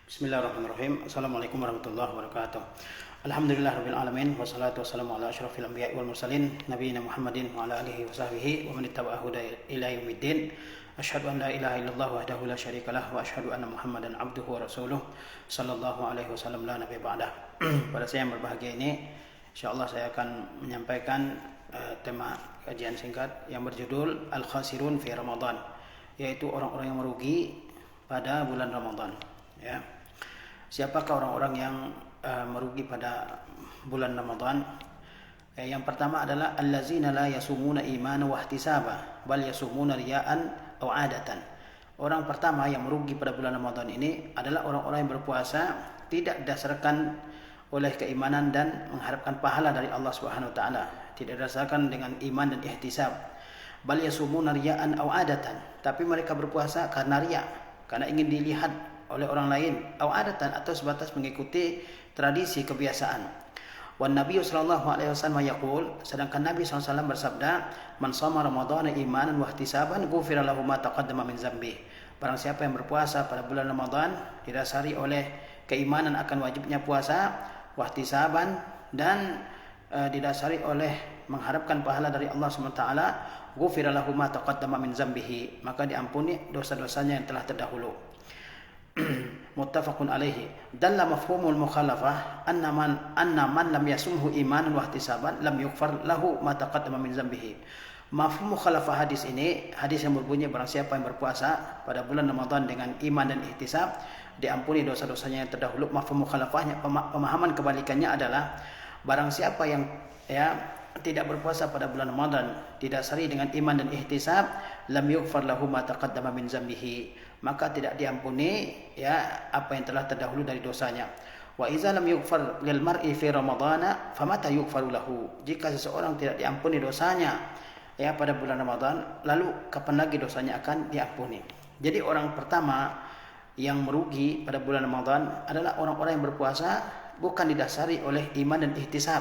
Bismillahirrahmanirrahim. Assalamualaikum warahmatullahi wabarakatuh. Alhamdulillahirabbil alamin wassalatu wassalamu ala asyrofil anbiya'i wal mursalin nabiyina Muhammadin wa ala alihi wa sahbihi wa man ittaba'ahu ila yaumiddin. Asyhadu an la ilaha illallah wahdahu la syarikalah wa asyhadu anna Muhammadan abduhu wa rasuluh sallallahu alaihi wasallam la nabiyya ba'dah. Pada saya yang berbahagia ini, insyaallah saya akan menyampaikan tema kajian singkat yang berjudul Al-Khasirun fi Ramadan, yaitu orang-orang yang merugi pada bulan Ramadan, ya. Siapakah orang-orang yang merugi pada bulan Ramadan? Yang pertama adalah allazina la yasumuna imana wa ihtisaba bal yasumuna riya'an aw 'adatan. Orang pertama yang merugi pada bulan Ramadan ini adalah orang-orang yang berpuasa tidak didasarkan oleh keimanan dan mengharapkan pahala dari Allah Subhanahu wa taala, tidak didasarkan dengan iman dan ihtisab. Bal yasumuna riya'an aw 'adatan, tapi mereka berpuasa karena riya, karena ingin dilihat oleh orang lain, atau adatan, atau sebatas mengikuti tradisi kebiasaan. Wan Nabi sallallahu alaihi wasallam yaqul, sedangkan Nabi SAW bersabda, man shoma ramadhana imanan wa ihtisaban ghufira lahu ma taqaddama min dzambi. Barang siapa yang berpuasa pada bulan Ramadan didasari oleh keimanan akan wajibnya puasa, wa ihtisaban, dan didasari oleh mengharapkan pahala dari Allah Subhanahu wa taala, ghufira lahu ma taqaddama min dzambihi, maka diampuni dosa-dosanya yang telah terdahulu. Muttafaqun alaihi. Dalla mafhumul mukhalafah anna man lam yasumhu imanan wa ihtisaban lam yughfar lahu ma taqaddama min dzambihi. Mafhum mukhalafah hadis ini, hadis yang berbunyi barang siapa yang berpuasa pada bulan Ramadan dengan iman dan ihtisab diampuni dosa-dosanya yang terdahulu. Mafhum mukhalafahnya, pemahaman kebalikannya adalah barang siapa yang tidak berpuasa pada bulan Ramadan didasari dengan iman dan ihtisab, lam yughfar lahu ma taqaddama min dzambihi, maka tidak diampuni apa yang telah terdahulu dari dosanya. Wa iza lam yughfar lil mar'i fi ramadhana famata yughfaru lahu. Jika seseorang tidak diampuni dosanya pada bulan Ramadan, lalu kapan lagi dosanya akan diampuni? Jadi orang pertama yang merugi pada bulan Ramadan adalah orang-orang yang berpuasa bukan didasari oleh iman dan ihtisab,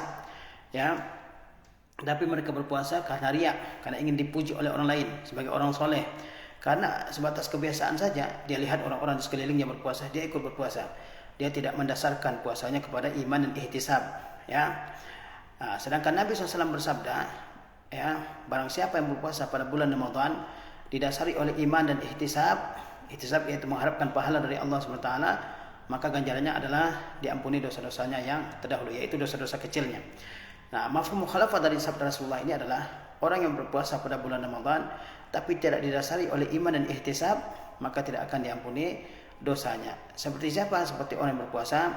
tapi mereka berpuasa karena riya, karena ingin dipuji oleh orang lain sebagai orang soleh. Karena sebatas kebiasaan saja, dia lihat orang-orang di sekelilingnya berpuasa, dia ikut berpuasa. Dia tidak mendasarkan puasanya kepada iman dan ihtisab. Sedangkan Nabi SAW bersabda, barang siapa yang berpuasa pada bulan Ramadan didasari oleh iman dan ihtisab yaitu mengharapkan pahala dari Allah SWT, maka ganjarannya adalah diampuni dosa-dosanya yang terdahulu, yaitu dosa-dosa kecilnya. Nah, mafhum mukhalafah dari sabda Rasulullah ini adalah orang yang berpuasa pada bulan Ramadan tapi tidak didasari oleh iman dan ihtisab, maka tidak akan diampuni dosanya. Seperti siapa? Seperti orang yang berpuasa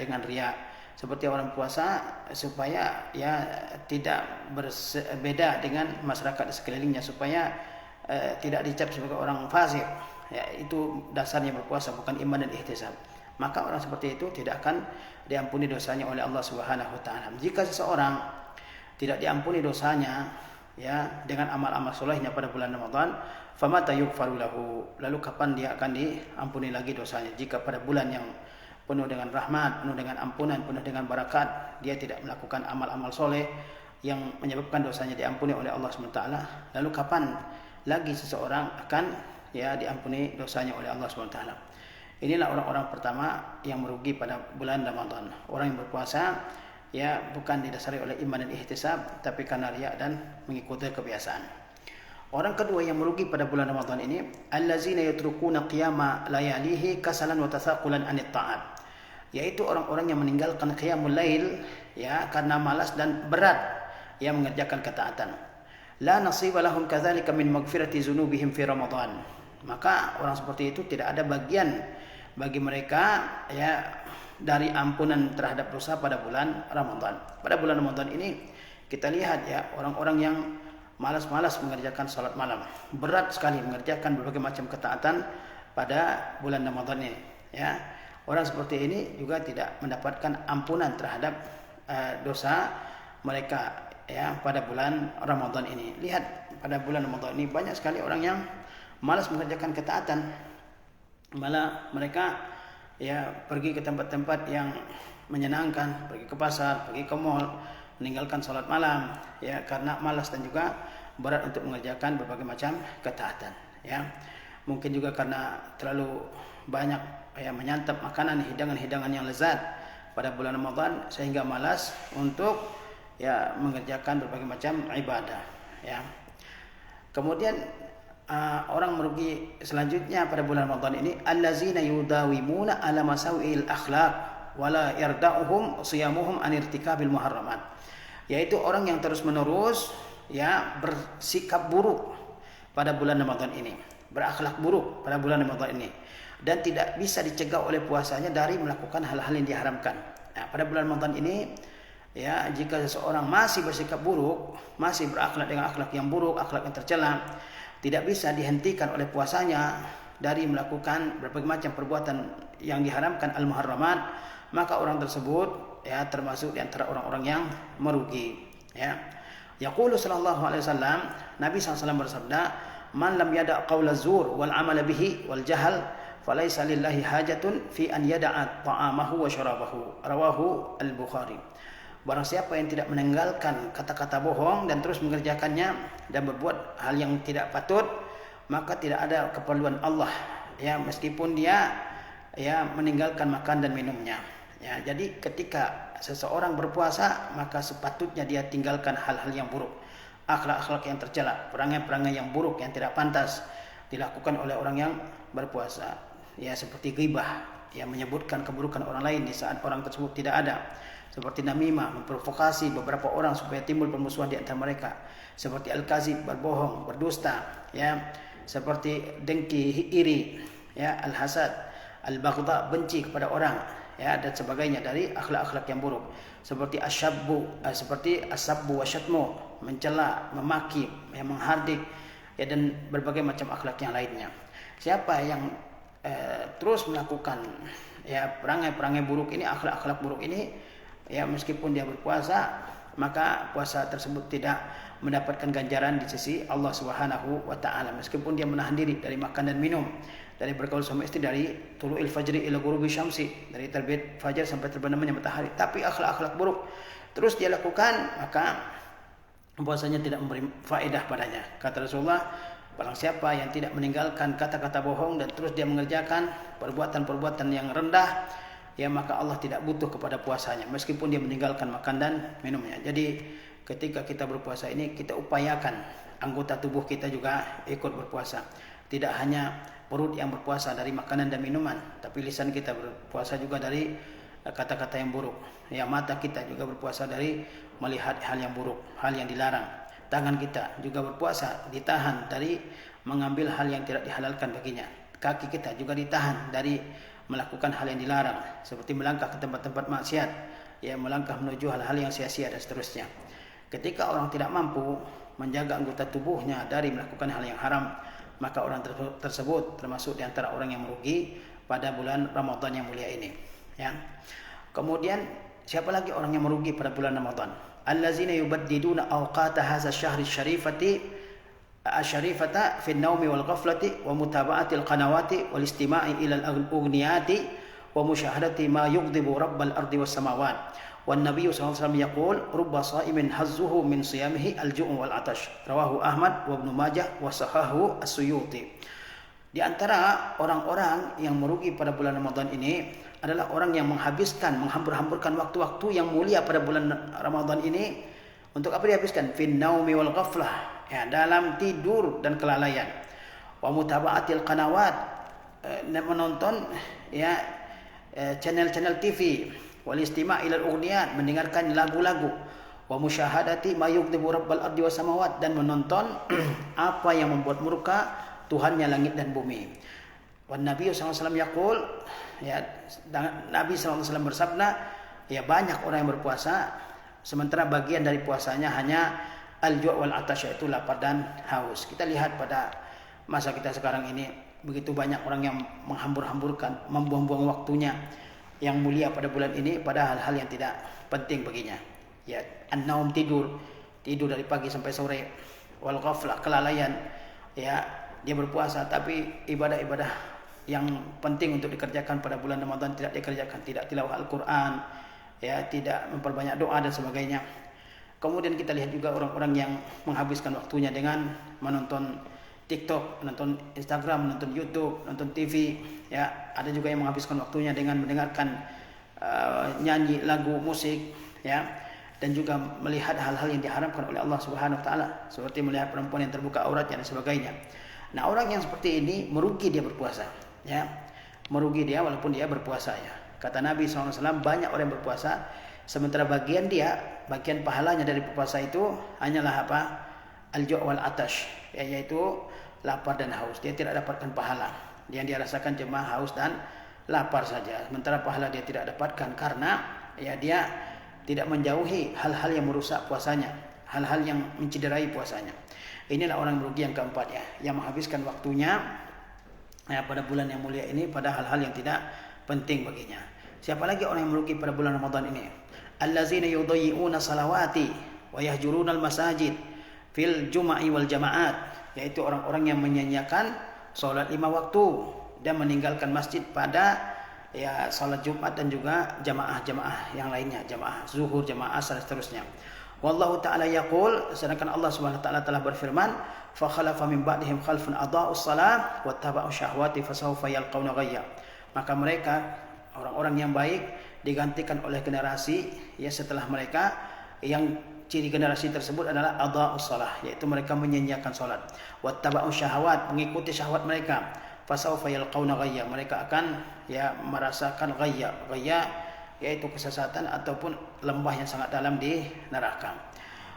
dengan riya. Seperti orang berpuasa supaya tidak berbeda dengan masyarakat di sekelilingnya, supaya tidak dicap sebagai orang fasik. Itu dasarnya berpuasa, bukan iman dan ihtisab. Maka orang seperti itu tidak akan diampuni dosanya oleh Allah Subhanahu wa taala. Jika seseorang tidak diampuni dosanya dengan amal-amal solehnya pada bulan Ramadan, famata yughfaru lahu, lalu kapan dia akan diampuni lagi dosanya? Jika pada bulan yang penuh dengan rahmat, penuh dengan ampunan, penuh dengan barakat, dia tidak melakukan amal-amal soleh yang menyebabkan dosanya diampuni oleh Allah SWT, lalu kapan lagi seseorang akan diampuni dosanya oleh Allah SWT? Inilah orang-orang pertama yang merugi pada bulan Ramadan. Orang yang berpuasa bukan didasari oleh iman dan ihtisab, tapi karena riya dan mengikuti kebiasaan. Orang kedua yang merugi pada bulan Ramadan ini, allazina yatrukuna qiyama layalihi kasalan wa tathaqulan anit ta'at, yaitu orang-orang yang meninggalkan qiyamul lail karena malas dan berat mengerjakan ketaatan. La nasiba lahum kadzalika min maghfirati dzunubihim fi Ramadan. Maka orang seperti itu tidak ada bagian bagi mereka dari ampunan terhadap dosa pada bulan Ramadan. Pada bulan Ramadan ini kita lihat orang-orang yang malas-malas mengerjakan salat malam, berat sekali mengerjakan berbagai macam ketaatan pada bulan Ramadan ini. Orang seperti ini juga tidak mendapatkan ampunan terhadap dosa mereka pada bulan Ramadan ini. Lihat pada bulan Ramadan ini banyak sekali orang yang malas mengerjakan ketaatan, malah mereka pergi ke tempat-tempat yang menyenangkan, pergi ke pasar, pergi ke mall, meninggalkan salat malam karena malas dan juga berat untuk mengerjakan berbagai macam ketaatan. Mungkin juga karena terlalu banyak menyantap makanan hidangan-hidangan yang lezat pada bulan Ramadan sehingga malas untuk mengerjakan berbagai macam ibadah, ya. Kemudian orang merugi selanjutnya pada bulan Ramadan ini allazina yudawimuna ala masawil akhlaq wala yarda'uhum siyamuhum an irtikabil muharramat, yaitu orang yang terus-menerus bersikap buruk pada bulan Ramadan ini, berakhlak buruk pada bulan Ramadan ini, dan tidak bisa dicegah oleh puasanya dari melakukan hal-hal yang diharamkan. Nah, pada bulan Ramadan ini jika seseorang masih bersikap buruk, masih berakhlak dengan akhlak yang buruk, akhlak yang tercela, tidak bisa dihentikan oleh puasanya dari melakukan berbagai macam perbuatan yang diharamkan al-muharramat, maka orang tersebut termasuk di antara orang-orang yang merugi, ya. Yaqulu sallallahu alaihi wasallam, Nabi SAW bersabda, "Man lam yada' qaula zur wal 'amala bihi wal jahl, falaisa lillahi hajatun fi an yada'a ta'amahu wa syarabahu." Rawahu al-Bukhari. Barang siapa yang tidak meninggalkan kata-kata bohong dan terus mengerjakannya dan berbuat hal yang tidak patut, maka tidak ada keperluan Allah, meskipun dia meninggalkan makan dan minumnya. Jadi ketika seseorang berpuasa, maka sepatutnya dia tinggalkan hal-hal yang buruk, akhlak-akhlak yang tercela, perangai-perangai yang buruk yang tidak pantas dilakukan oleh orang yang berpuasa, seperti ghibah, menyebutkan keburukan orang lain di saat orang tersebut tidak ada, seperti namimah, memprovokasi beberapa orang supaya timbul permusuhan di antara mereka, seperti al-kazib, berbohong, berdusta, seperti dengki, iri, al-hasad, al-baghdha, benci kepada orang, dan sebagainya dari akhlak-akhlak yang buruk, seperti seperti asabbu wa syatmu, mencela, memaki, menghardik, dan berbagai macam akhlak yang lainnya. Siapa yang terus melakukan perangai-perangai buruk ini, akhlak-akhlak buruk ini, meskipun dia berpuasa, maka puasa tersebut tidak mendapatkan ganjaran di sisi Allah Subhanahu wa taala, meskipun dia menahan diri dari makan dan minum, dari bergaul sama istri, dari tulu'il fajri ila ghurubi syamsi, dari terbit fajar sampai terbenamnya matahari, tapi akhlak-akhlak buruk terus dia lakukan, maka puasanya tidak memberi faedah padanya. Kata Rasulullah, barang siapa yang tidak meninggalkan kata-kata bohong dan terus dia mengerjakan perbuatan-perbuatan yang rendah, maka Allah tidak butuh kepada puasanya, meskipun dia meninggalkan makan dan minumnya. Jadi ketika kita berpuasa ini, kita upayakan anggota tubuh kita juga ikut berpuasa. Tidak hanya perut yang berpuasa dari makanan dan minuman, tapi lisan kita berpuasa juga dari kata-kata yang buruk. Mata kita juga berpuasa dari melihat hal yang buruk, hal yang dilarang. Tangan kita juga berpuasa, ditahan dari mengambil hal yang tidak dihalalkan baginya. Kaki kita juga ditahan dari melakukan hal yang dilarang, seperti melangkah ke tempat-tempat maksiat, melangkah menuju hal-hal yang sia-sia dan seterusnya. Ketika orang tidak mampu menjaga anggota tubuhnya dari melakukan hal yang haram, maka orang tersebut termasuk di antara orang yang merugi pada bulan Ramadan yang mulia ini. Kemudian siapa lagi orang yang merugi pada bulan Ramadan? Allazina yubaddiduna awqata hadza asy-syahri asy-syarifata fi an-naumi wal ghaflati wa mutaba'ati al-qanawati wal istima'i ila al-aghniyati wa musyahadati ma yughdibu rabbal ardi was samawat. Wan Nabi sallallahu alaihi wasallam yaqul rubba sha'imin hazzuhu min siyamihi al-ju' wal 'atash. Rawahu Ahmad wa Ibnu Majah wa sahahu As-Suyuti. Di antara orang-orang yang merugi pada bulan Ramadan ini adalah orang yang menghabiskan, menghambur-hamburkan waktu-waktu yang mulia pada bulan Ramadan ini untuk apa dihabiskan? Fin naumi wal ghaflah, dalam tidur dan kelalaian. Wa mutaba'atil qanawat, menonton channel-channel TV. Wal istima' ila al-aghniyat, mendengarkan lagu-lagu. Wa musyahadati ma yughdibu rabbal ardi was samawat, dan menonton apa yang membuat murka Tuhannya langit dan bumi. Wan Nabi sallallahu alaihi wasallam yaqul, Nabi sallallahu alaihi wasallam bersabda, banyak orang yang berpuasa sementara bagian dari puasanya hanya al-ju' wal 'atash, yaitu lapar dan haus. Kita lihat pada masa kita sekarang ini, begitu banyak orang yang menghambur-hamburkan, membuang-buang waktunya yang mulia pada bulan ini pada hal-hal yang tidak penting baginya. An-naum, tidur dari pagi sampai sore, wal ghaflah, kelalaian. Dia berpuasa tapi ibadah-ibadah yang penting untuk dikerjakan pada bulan Ramadan tidak dikerjakan, tidak tilawah Al-Qur'an, tidak memperbanyak doa dan sebagainya. Kemudian kita lihat juga orang-orang yang menghabiskan waktunya dengan menonton TikTok, nonton Instagram, nonton YouTube, nonton TV, ya. Ada juga yang menghabiskan waktunya dengan mendengarkan nyanyi lagu musik, ya. Dan juga melihat hal-hal yang diharamkan oleh Allah Subhanahu wa taala, seperti melihat perempuan yang terbuka auratnya dan sebagainya. Nah, orang yang seperti ini merugi dia berpuasa, ya. Merugi dia walaupun dia berpuasa, ya. Kata Nabi SAW, banyak orang yang berpuasa sementara bagian pahalanya dari berpuasa itu hanyalah apa? Al-ju' wal atash, yaitu lapar dan haus. Dia tidak dapatkan pahala. Yang dia rasakan cuma haus dan lapar saja. Sementara pahala dia tidak dapatkan karena ya dia tidak menjauhi hal-hal yang merusak puasanya, hal-hal yang menciderai puasanya. Inilah orang merugi yang keempat, ya, yang menghabiskan waktunya ya, pada bulan yang mulia ini pada hal-hal yang tidak penting baginya. Siapa lagi orang yang merugi pada bulan Ramadan ini? Allazina yudayyi'una salawati wa yahjuruna al-masajid fil jum'i wal jama'at, yaitu orang-orang yang menyanyiakan salat 5 waktu dan meninggalkan masjid pada ya salat Jumat dan juga jamaah-jamaah yang lainnya, jamaah zuhur, jamaah dan seterusnya. Wallahu ta'ala yaqul, sedangkan Allah Subhanahu wa taala telah berfirman, fa khalafa min ba'dihim khalfun adaa'us shalah wattaba'u syahwati fasawfa yalqawna ghayya. Maka mereka orang-orang yang baik digantikan oleh generasi ya setelah mereka, yang ciri generasi tersebut adalah adaa'us shalah, yaitu mereka menyanyiakan salat, wattaba'u syahwat, mengikuti syahwat mereka, fasawfa yalqawna ghayya, mereka akan ya merasakan ghayya yaitu kesesatan ataupun lembah yang sangat dalam di neraka.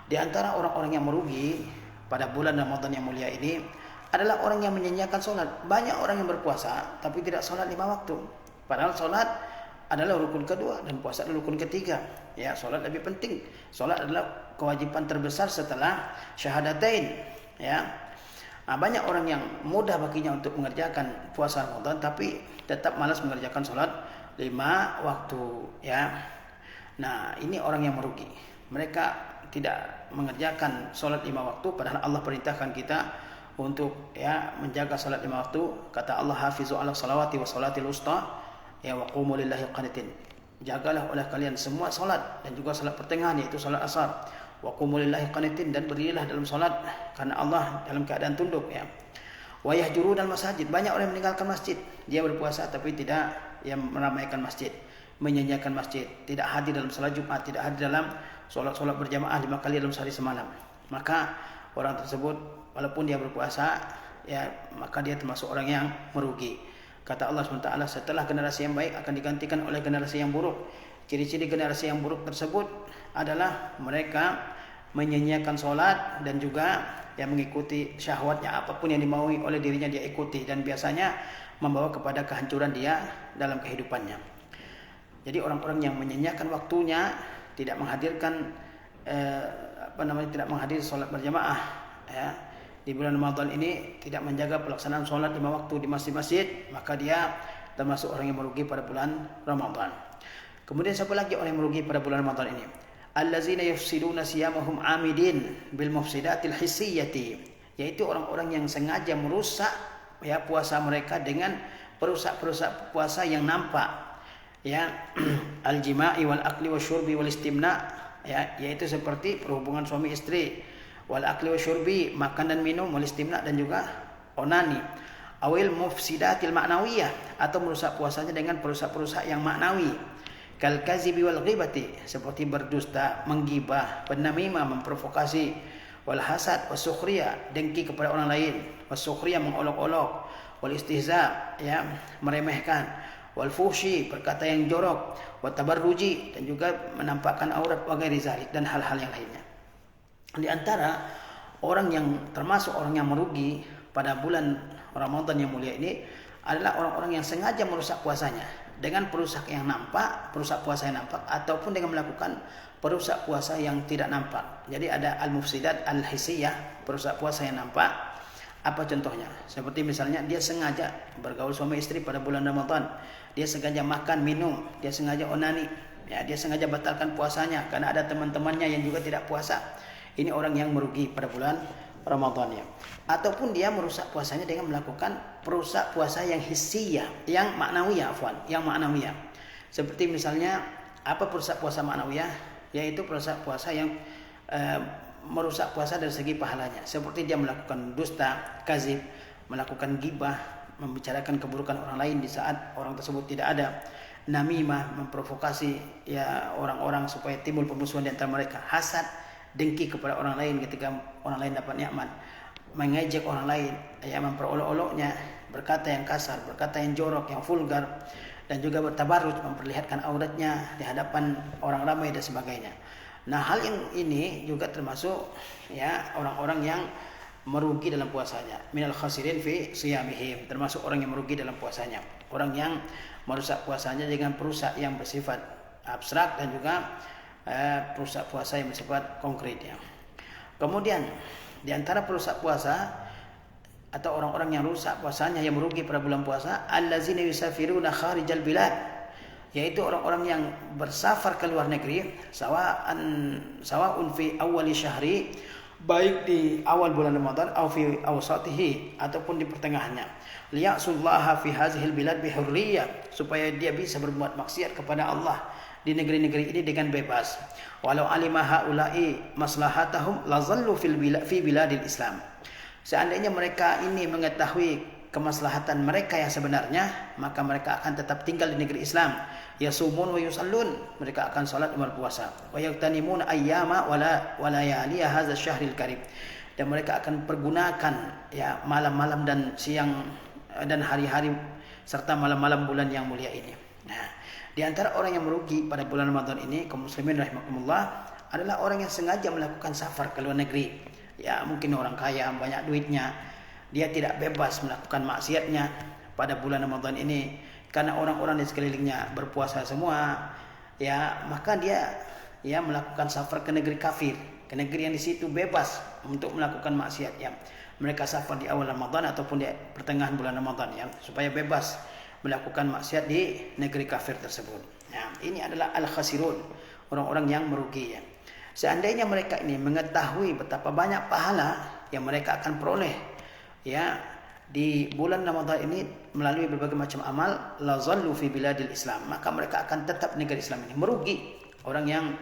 Di antara orang-orang yang merugi pada bulan Ramadan yang mulia ini adalah orang yang menyanyiakan salat. Banyak orang yang berpuasa tapi tidak salat 5 waktu. Padahal salat adalah rukun kedua dan puasa adalah rukun ketiga. Ya, salat lebih penting. Salat adalah kewajiban terbesar setelah syahadatain, ya. Nah, banyak orang yang mudah baginya untuk mengerjakan puasa Ramadan tapi tetap malas mengerjakan salat 5 waktu, ya. Nah, ini orang yang merugi. Mereka tidak mengerjakan salat 5 waktu padahal Allah perintahkan kita untuk ya menjaga salat 5 waktu. Kata Allah, hafizu ala salawati wa salatil usta, ya wa qumu lillahi qanitin. Jagalah oleh kalian semua salat dan juga salat pertengahan, yaitu salat asar. Wa qumu lillahi qanitin, dan berdirilah dalam salat karena Allah dalam keadaan tunduk, ya. Wa yahjurunal masajid, banyak orang yang meninggalkan masjid. Dia berpuasa tapi tidak yang meramaikan masjid, menyanyiakan masjid, tidak hadir dalam salat Jumat, tidak hadir dalam solat-solat berjamaah 5 kali dalam sehari semalam. Maka orang tersebut walaupun dia berpuasa, ya maka dia termasuk orang yang merugi. Kata Allah SWT, setelah generasi yang baik akan digantikan oleh generasi yang buruk. Ciri-ciri generasi yang buruk tersebut adalah mereka menyanyiakan solat dan juga yang mengikuti syahwatnya, apapun yang dimaui oleh dirinya dia ikuti, dan biasanya membawa kepada kehancuran dia dalam kehidupannya. Jadi orang-orang yang menyanyiakan waktunya, tidak menghadirkan tidak menghadiri sholat berjamaah, ya, di bulan Ramadan ini, tidak menjaga pelaksanaan sholat 5 waktu di masjid-masjid, maka dia termasuk orang yang merugi pada bulan Ramadan. Kemudian siapa lagi orang yang merugi pada bulan Ramadan ini? Allazina yufsiduna siyamahum amidin bil mufsidatil hissiyyati, yaitu orang-orang yang sengaja merusak ya puasa mereka dengan perusak-perusak puasa yang nampak, ya. Al-jima'i wal akli wasyurbi wal istimna, ya, yaitu seperti perhubungan suami istri, wal akli wasyurbi, makan dan minum, wal istimna, dan juga onani. Awil mufsidatil ma'nawiyah, atau merusak puasanya dengan perusak-perusak yang maknawi. Kal kazibi wal ghibati, seperti berdusta, menggibah, bernamimah, memprovokasi, wal hasad wasukhriyah, dengki kepada orang lain, wasukhriyah, mengolok-olok, wal istihza, ya, meremehkan, wal fuhshi, perkata yang jorok, wat tabarruji, dan juga menampakkan aurat, wa ghairi zalik, dan hal-hal yang lainnya. Di antara orang yang termasuk orang yang merugi pada bulan Ramadan yang mulia ini adalah orang-orang yang sengaja merusak puasanya dengan perusak yang nampak, perusak puasa yang nampak, ataupun dengan melakukan perusak puasa yang tidak nampak. Jadi ada al-mufsidat al-hissiyah, perusak puasa yang nampak. Apa contohnya? Seperti misalnya dia sengaja bergaul suami istri pada bulan Ramadan, dia sengaja makan, minum, dia sengaja onani, ya, dia sengaja batalkan puasanya karena ada teman-temannya yang juga tidak puasa. Ini orang yang merugi pada bulan Ramadan, ya. Ataupun dia merusak puasanya dengan melakukan perusak puasa yang hissiyah, yang maknawiyah, yang maknawiyah. Seperti misalnya apa perusak puasa maknawiyah? Yaitu perusak puasa yang merusak puasa dari segi pahalanya, seperti dia melakukan dusta, kazib, melakukan gibah, membicarakan keburukan orang lain di saat orang tersebut tidak ada, namimah, memprovokasi ya orang-orang supaya timbul permusuhan di antara mereka, hasad, dengki kepada orang lain ketika orang lain dapat nikmat, mengejek orang lain, ya memperolok-oloknya, berkata yang kasar, berkata yang jorok, yang vulgar, dan juga bertabarruj, memperlihatkan auratnya di hadapan orang ramai dan sebagainya. Nah, hal yang ini juga termasuk ya orang-orang yang merugi dalam puasanya. Minal khasirin fi siyamihim, termasuk orang yang merugi dalam puasanya. Orang yang merusak puasanya dengan perusak yang bersifat abstrak dan juga perusak puasa yang bersifat konkret ya. Kemudian di antara perusak puasa atau orang-orang yang rusak puasanya, yang merugi pada bulan puasa, allazina yusafiruna kharijal bilad, yaitu orang-orang yang bersafar ke luar negeri, sawa'un fi awwali syahri, baik di awal bulan Ramadan atau fi awsatihi, ataupun di pertengahannya, liya'sullaha fi hazihil bilad bihurriyah, supaya dia bisa berbuat maksiat kepada Allah di negeri-negeri ini dengan bebas. Walau alima haula'i maslahatahum lazallu fi biladil Islam. Seandainya mereka ini mengetahui kemaslahatan mereka yang sebenarnya, maka mereka akan tetap tinggal di negeri Islam. Yasumun wa yusallun, mereka akan salat dan berpuasa. Wa yaqtanimuna ayyama wala layaliya hadzal syahril karim, dan mereka akan pergunakan ya malam-malam dan siang dan hari-hari serta malam-malam bulan yang mulia ini. Nah, di antara orang yang merugi pada bulan Ramadan ini, kaum muslimin rahimakumullah, adalah orang yang sengaja melakukan safar ke luar negeri. Ya, mungkin orang kaya, banyak duitnya, dia tidak bebas melakukan maksiatnya pada bulan Ramadan ini karena orang-orang di sekelilingnya berpuasa semua, ya, maka dia ya melakukan safar ke negeri kafir, ke negeri yang di situ bebas untuk melakukan maksiat ya. Mereka safar di awal Ramadan ataupun di pertengahan bulan Ramadan ya, supaya bebas melakukan maksiat di negeri kafir tersebut. Ya, ini adalah al-khasirun, orang-orang yang merugi ya. Seandainya mereka ini mengetahui betapa banyak pahala yang mereka akan peroleh ya di bulan Ramadan ini melalui berbagai macam amal, la zallu fi biladil Islam, maka mereka akan tetap negeri Islam ini. Merugi orang yang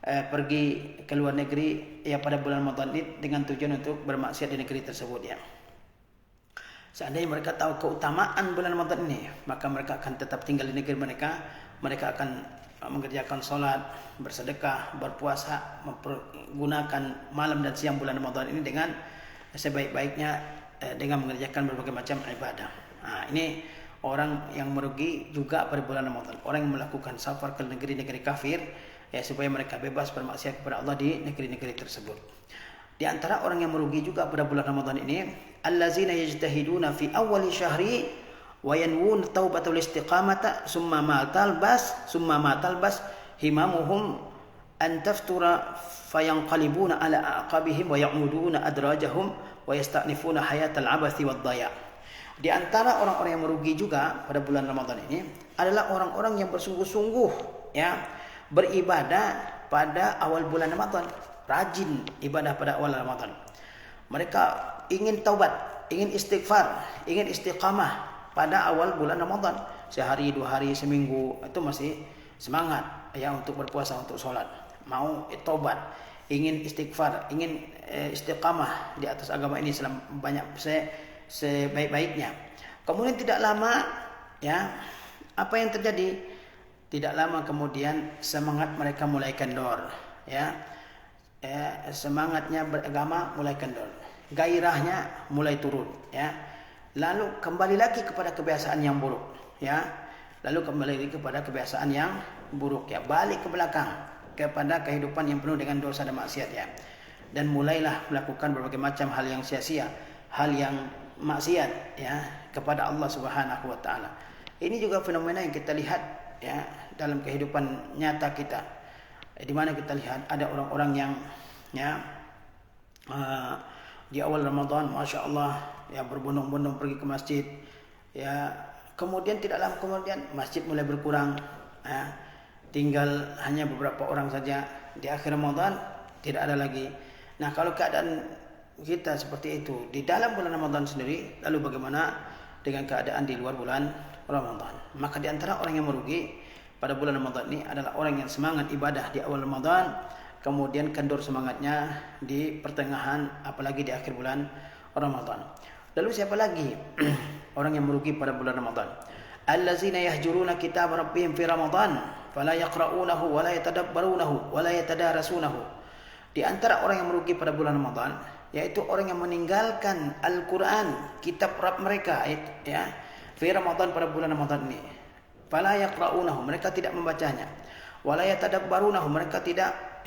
pergi ke luar negeri ya pada bulan Ramadan ini dengan tujuan untuk bermaksiat di negeri tersebut ya. Seandainya mereka tahu keutamaan bulan Ramadan ini, maka mereka akan tetap tinggal di negeri mereka. Mereka akan mengerjakan sholat, bersedekah, berpuasa, mempergunakan malam dan siang bulan Ramadan ini dengan sebaik-baiknya dengan mengerjakan berbagai macam ibadah. Nah, ini orang yang merugi juga pada bulan Ramadan. Orang yang melakukan safar ke negeri-negeri kafir ya supaya mereka bebas bermaksiat kepada Allah di negeri-negeri tersebut. Di antara orang yang merugi juga pada bulan Ramadan ini, allazina yajtahiduna fi awwali syahri wa yanwun taubatul istiqamata summa ma talbas himamuhum an taftura fayanqalibuna ala aqabihim wa ya'uduna adrajahum wa yasta'nifuna hayatal abathi wad dhaya. Di antara orang-orang yang merugi juga pada bulan Ramadan ini adalah orang-orang yang bersungguh-sungguh ya beribadah pada awal bulan Ramadan, rajin ibadah pada awal Ramadan. Mereka ingin taubat, ingin istighfar, ingin istiqamah pada awal bulan Ramadan. Sehari, 2 hari, seminggu itu masih semangat ya untuk berpuasa, untuk sholat, mau taubat, ingin istighfar, ingin istiqamah di atas agama ini selama banyak sebaik-baiknya. Kemudian tidak lama ya, apa yang terjadi? Tidak lama kemudian semangat mereka mulai kendor ya. Semangatnya beragama mulai kendor, gairahnya mulai turun ya. Lalu kembali lagi kepada kebiasaan yang buruk ya. Lalu kembali lagi kepada kebiasaan yang buruk ya, balik ke belakang kepada kehidupan yang penuh dengan dosa dan maksiat ya. Dan mulailah melakukan berbagai macam hal yang sia-sia, hal yang maksiat ya kepada Allah Subhanahu wa taala. Ini juga fenomena yang kita lihat ya dalam kehidupan nyata kita. Di mana kita lihat ada orang-orang yang ya di awal Ramadan, masya Allah ya berbondong-bondong pergi ke masjid ya, kemudian tidak lama kemudian masjid mulai berkurang ya, tinggal hanya beberapa orang saja. Di akhir Ramadan tidak ada lagi. Nah, kalau keadaan kita seperti itu di dalam bulan Ramadan sendiri, lalu bagaimana dengan keadaan di luar bulan Ramadan? Maka di antara orang yang merugi pada bulan Ramadan ini adalah orang yang semangat ibadah di awal Ramadan kemudian kendur semangatnya di pertengahan, apalagi di akhir bulan Ramadan. Lalu siapa lagi orang yang merugi pada bulan Ramadan? Allazina yahjuruna kitab rabbihim fi Ramadan fala yaqra'unahu wa la yatadabbarunahu wa la yatadarasunahu. Di antara orang yang merugi pada bulan Ramadan yaitu orang yang meninggalkan Al-Qur'an, kitab Rabb mereka, ya, fi Ramadan, pada bulan Ramadan ini. Fala yaqra'unahu, mereka tidak membacanya. Wa la yatadabbarunahu, mereka tidak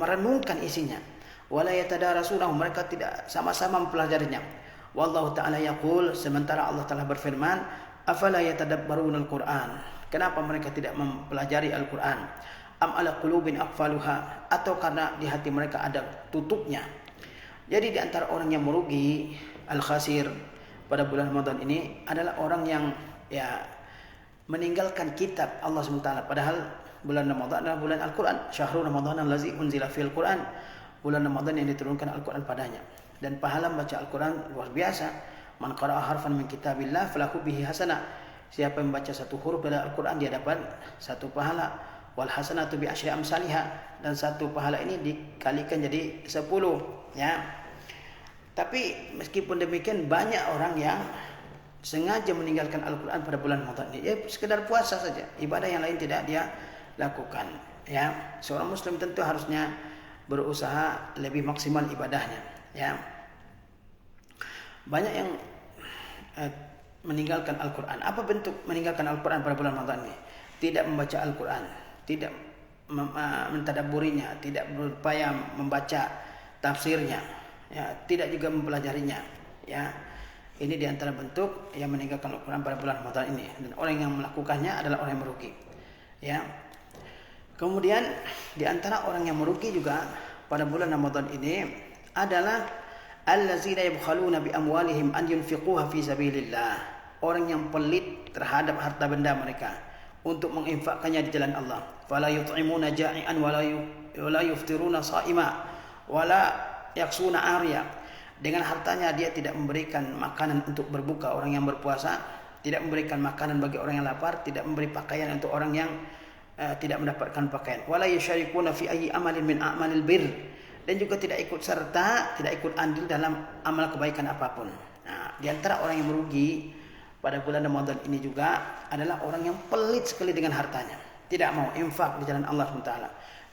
merenungkan isinya. Wa la yatadarasunahu, mereka tidak sama-sama mempelajarinya. Wallahu ta'ala yaqul, sementara Allah telah berfirman, afala yatadabbarunal Qur'an, kenapa mereka tidak mempelajari Al-Qur'an? Am ala qulubin aqfaluha, atau karena di hati mereka ada tutupnya. Jadi di antara orang yang merugi, al-khasir, pada bulan Ramadan ini adalah orang yang meninggalkan kitab Allah SWT. Padahal bulan Ramadan adalah bulan Al-Quran. Syahrul Ramadan allazi unzila fil Quran, bulan Ramadan yang diturunkan Al-Quran padanya. Dan pahala membaca Al-Quran luar biasa. Man qara'a harfan min kitabillah falahu bihi hasanah. Siapa yang membaca satu huruf dari Al-Quran, dia dapat satu pahala. Wal hasanatu bi asyri amsalihha, dan satu pahala ini dikalikan jadi 10, ya. Tapi meskipun demikian, banyak orang yang sengaja meninggalkan Al-Quran pada bulan Ramadan ini. Ya, sekedar puasa saja, ibadah yang lain tidak dia lakukan, ya. Seorang muslim tentu harusnya berusaha lebih maksimal ibadahnya, ya. Banyak yang meninggalkan Al-Quran. Apa bentuk meninggalkan Al-Quran pada bulan Ramadan ini? Tidak membaca Al-Quran, tidak mentadabburinya, tidak berupaya membaca tafsirnya, ya, tidak juga mempelajarinya, ya. Ini diantara bentuk yang meninggalkan Al-Quran pada bulan Ramadan ini. Dan orang yang melakukannya adalah orang yang merugi, ya. Kemudian diantara orang yang merugi juga pada bulan Ramadan ini adalah allazina yabkhaluna bi amwalihim an yunfiquha fi sabilillah. Orang yang pelit terhadap harta benda mereka untuk menginfakkannya di jalan Allah. Fala yut'imuna ja'ian wa la yuftiruna sha'ima wa la yaksuna 'ariya. Dengan hartanya dia tidak memberikan makanan untuk berbuka orang yang berpuasa, tidak memberikan makanan bagi orang yang lapar, tidak memberi pakaian untuk orang yang tidak mendapatkan pakaian. Wa la yusyarikuna fi ayyi amalin min a'malil birr. Dan juga tidak ikut serta, tidak ikut andil dalam amal kebaikan apapun. Nah, di antara orang yang merugi pada bulan Ramadan ini juga adalah orang yang pelit sekali dengan hartanya. Tidak mau infak di jalan Allah SWT.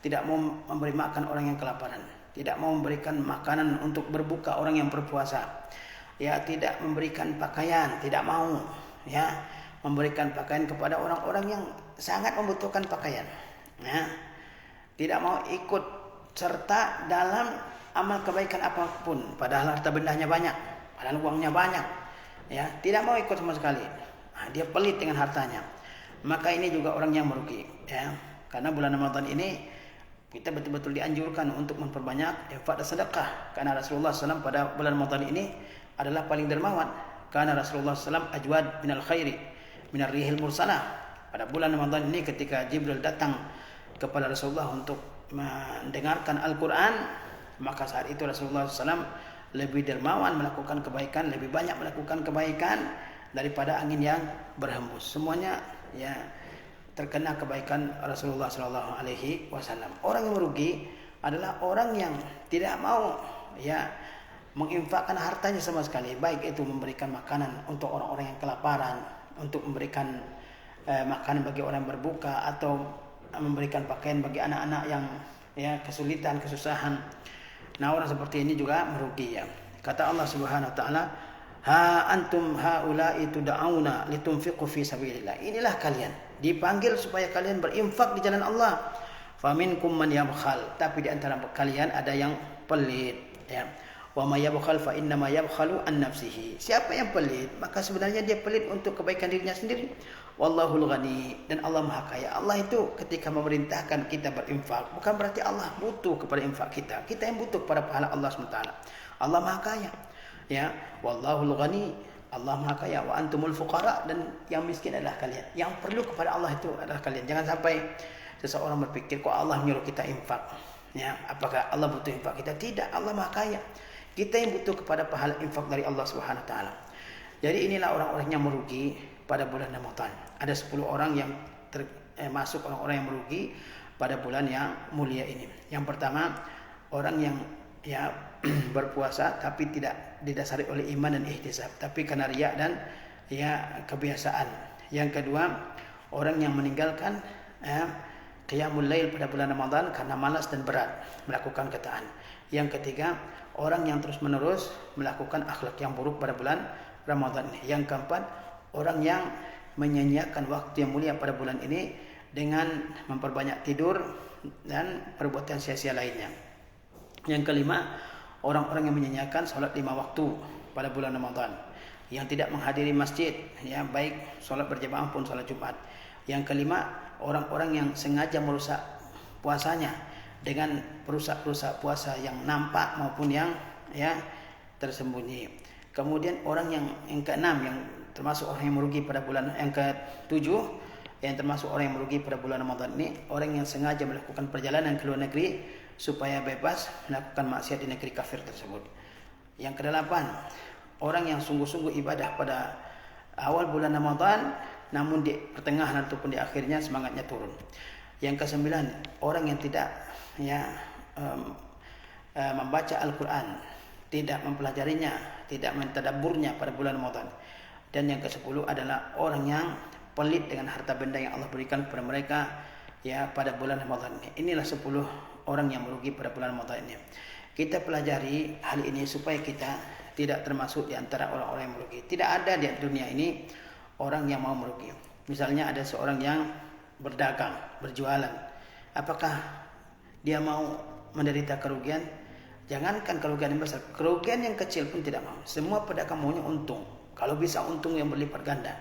Tidak mau memberi makan orang yang kelaparan. Tidak mau memberikan makanan untuk berbuka orang yang berpuasa. Ya, tidak memberikan pakaian, tidak mau, ya, memberikan pakaian kepada orang-orang yang sangat membutuhkan pakaian. Ya. Tidak mau ikut serta dalam amal kebaikan apapun, padahal harta bendanya banyak, padahal uangnya banyak, ya, tidak mau ikut sama sekali. Nah, dia pelit dengan hartanya. Maka ini juga orang yang merugi, ya. Karena bulan Ramadan ini kita betul-betul dianjurkan untuk memperbanyak infak dan sedekah. Karena Rasulullah SAW pada bulan Ramadan ini adalah paling dermawan. Karena Rasulullah SAW ajwad minal khairi minar rihil mursalah. Pada bulan Ramadan ini ketika Jibril datang kepada Rasulullah untuk mendengarkan Al-Quran, maka saat itu Rasulullah SAW lebih dermawan melakukan kebaikan, lebih banyak melakukan kebaikan daripada angin yang berhembus. Semuanya, ya, terkena kebaikan Rasulullah SAW. Orang yang merugi adalah orang yang tidak mau, ya, menginfakkan hartanya sama sekali, baik itu memberikan makanan untuk orang-orang yang kelaparan, untuk memberikan makanan bagi orang yang berbuka, atau memberikan pakaian bagi anak-anak yang, ya, kesulitan, kesusahan. Nah, orang seperti ini juga merugi, ya. Kata Allah Subhanahu wa taala, ha antum haula'i tud'auna litunfiqu fi sabilillah. Inilah kalian dipanggil supaya kalian berinfak di jalan Allah. Faminkum man yabkhal, tapi di antara kalian ada yang pelit, ya. Wa may yabkhal fa inna ma yabkhalu an nafsihi. Siapa yang pelit, maka sebenarnya dia pelit untuk kebaikan dirinya sendiri. Wallahul ghani, dan Allah Maha Kaya. Allah itu ketika memerintahkan kita berinfak, bukan berarti Allah butuh kepada infak kita. Kita yang butuh kepada pahala Allah SWT. Allah Maha Kaya, ya. Wallahul ghani, Allah Maha Kaya, wa antumul fuqara, dan yang miskin adalah kalian. Yang perlu kepada Allah itu adalah kalian. Jangan sampai seseorang berpikir, kok Allah menyuruh kita infak, ya, apakah Allah butuh infak kita? Tidak, Allah Maha Kaya. Kita yang butuh kepada pahala infak dari Allah Subhanahu wa taala. Jadi inilah orang-orang yang merugi pada bulan Ramadan. Ada 10 orang yang masuk orang-orang yang merugi pada bulan yang mulia ini. Yang pertama, orang yang berpuasa tapi tidak didasari oleh iman dan ihtisab, tapi karena riya dan kebiasaan. Yang kedua, orang yang meninggalkan qiyamul lail pada bulan Ramadan karena malas dan berat melakukan ketaatan. Yang ketiga, orang yang terus-menerus melakukan akhlak yang buruk pada bulan Ramadan ini. Yang keempat, orang yang menyanyiakan waktu yang mulia pada bulan ini dengan memperbanyak tidur dan perbuatan sia-sia lainnya. Yang kelima, orang-orang yang menyanyiakan salat 5 waktu pada bulan Ramadan, yang tidak menghadiri masjid, baik salat berjamaah maupun salat Jumat. Yang kelima, orang-orang yang sengaja merusak puasanya dengan perusak-perusak puasa yang nampak maupun yang tersembunyi. Kemudian orang yang keenam, yang termasuk orang yang merugi pada bulan, yang ketujuh, yang termasuk orang yang merugi pada bulan Ramadan ini, orang yang sengaja melakukan perjalanan ke luar negeri supaya bebas melakukan maksiat di negeri kafir tersebut. Yang kedelapan, orang yang sungguh-sungguh ibadah pada awal bulan Ramadan, namun di pertengahan ataupun di akhirnya semangatnya turun. Yang kesembilan, orang yang tidak membaca Al-Quran, tidak mempelajarinya, tidak mentadabburnya pada bulan Ramadan. Dan yang ke-10 adalah orang yang pelit dengan harta benda yang Allah berikan kepada mereka pada bulan Ramadan ini. Inilah 10 orang yang merugi pada bulan Ramadan ini. Kita pelajari hal ini supaya kita tidak termasuk di antara orang-orang yang merugi. Tidak ada di dunia ini orang yang mau merugi. Misalnya ada seorang yang berdagang, berjualan. Apakah dia mau menderita kerugian? Jangankan kerugian yang besar, kerugian yang kecil pun tidak mau. Semua pedagang maunya untung. Kalau bisa untung yang berlipat ganda.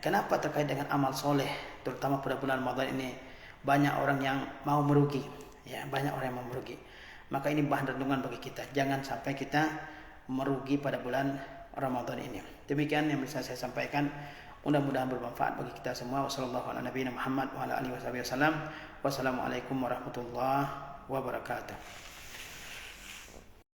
Kenapa terkait dengan amal soleh, terutama pada bulan Ramadan ini banyak orang yang mau merugi. Banyak orang yang mau merugi. Maka ini bahan renungan bagi kita. Jangan sampai kita merugi pada bulan Ramadan ini. Demikian yang bisa saya sampaikan. Mudah-mudahan bermanfaat bagi kita semua. Wassalamualaikum warahmatullahi wabarakatuh.